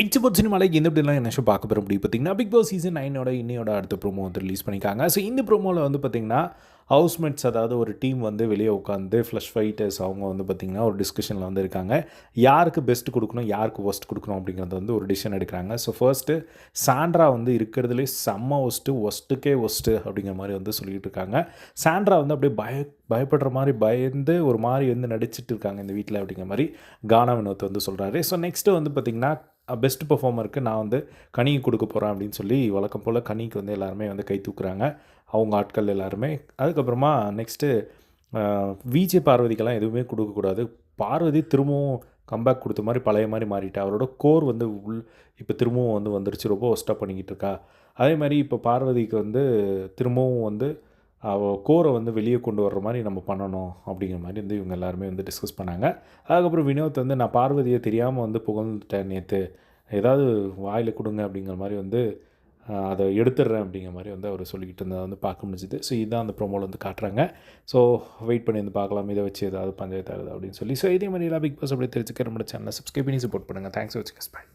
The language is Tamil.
இட்ஸ் அபவுட் சினிமாவில் எந்த இப்படிலாம் என்ன ஷோ பார்க்க போகிற முடியும் பார்த்தீங்கன்னா, பிக் பாஸ் சீசன் 9 இன்னையோட அடுத்த ப்ரோமோ வந்து ரிலீஸ் பண்ணியிருக்காங்க. ஸோ இந்த ப்ரோமோவில் வந்து பார்த்தீங்கன்னா, ஹவுஸ்மேட்ஸ் அதாவது ஒரு டீம் வந்து வெளியே உட்காந்து ஃப்ளஷ் ஃபைட்டர்ஸ் அவங்க வந்து பார்த்தீங்கன்னா ஒரு டிஸ்கஷனில் வந்து இருக்காங்க. யாருக்கு பெஸ்ட் கொடுக்கணும், யாருக்கு ஒஸ்ட் கொடுக்கணும் அப்படிங்கிறது வந்து ஒரு டிசிஷன் எடுக்கிறாங்க. ஸோ ஃபர்ஸ்ட்டு சாண்ட்ரா வந்து இருக்கிறதுலே செம்ம ஒஸ்ட்டுக்கே ஒஸ்ட்டு அப்படிங்கிற மாதிரி வந்து சொல்லிகிட்டு இருக்காங்க. சாண்ட்ரா வந்து அப்படியே பயப்படுற மாதிரி பயந்து ஒரு மாதிரி வந்து நடிச்சிட்டு இருக்காங்க இந்த வீட்டில் அப்படிங்கிற மாதிரி கானா வினோத் வந்து சொல்கிறாரு. ஸோ நெக்ஸ்ட்டு வந்து பார்த்திங்கன்னா பெஸ்ட் பெர்ஃபார்மருக்கு நான் வந்து கனி கொடுக்க போகிறேன் அப்படின்னு சொல்லி வழக்கம் போல் கனிக்கு வந்து எல்லாருமே வந்து கை தூக்குறாங்க அவங்க ஆட்கள் எல்லாருமே. அதுக்கப்புறமா நெக்ஸ்ட்டு விஜே பார்வதிக்கெல்லாம் எதுவுமே கொடுக்கக்கூடாது. பார்வதி திரும்பவும் கம்பேக் கொடுத்த மாதிரி பழைய மாதிரி மாறிட்டா. அவரோட கோர் வந்து இப்போ திரும்பவும் வந்து வந்துருச்சு, ரொம்ப ஒஸ்ட்டாக பண்ணிக்கிட்டு இருக்கா. அதே மாதிரி இப்போ பார்வதிக்கு வந்து திரும்பவும் வந்து கோரை வந்து வெளியே கொண்டு வர்ற மாதிரி நம்ம பண்ணணும் அப்படிங்கிற மாதிரி வந்து இவங்க எல்லாருமே வந்து டிஸ்கஸ் பண்ணாங்க. அதுக்கப்புறம் வினோத் வந்து நான் பார்வதியை தெரியாமல் வந்து புகழ்ந்துட்டேன் நேற்று, ஏதாவது வாயில் கொடுங்க அப்படிங்கிற மாதிரி வந்து அதை எடுத்துடுறேன் அப்படிங்கிற மாதிரி வந்து அவர் சொல்லிக்கிட்டு இருந்ததை வந்து பார்க்க முடிஞ்சுது. ஸோ இதுதான் அந்த ப்ரோமோவில் வந்து காட்டுறாங்க. ஸோ வெயிட் பண்ணி வந்து பார்க்கலாம் இதை வச்சு ஏதாவது பஞ்சாயத்து ஆகுது அப்படின்னு சொல்லி. ஸோ இதே மாதிரி எல்லாம் பிக் பாஸ் அப்படியே தெரிஞ்சுக்க நம்ம சேனலை சப்ஸ்கிரைப் பண்ணி சப்போர்ட் பண்ணுங்கள். தேங்க்ஸ் ஃபார் வாட்சிங். பை.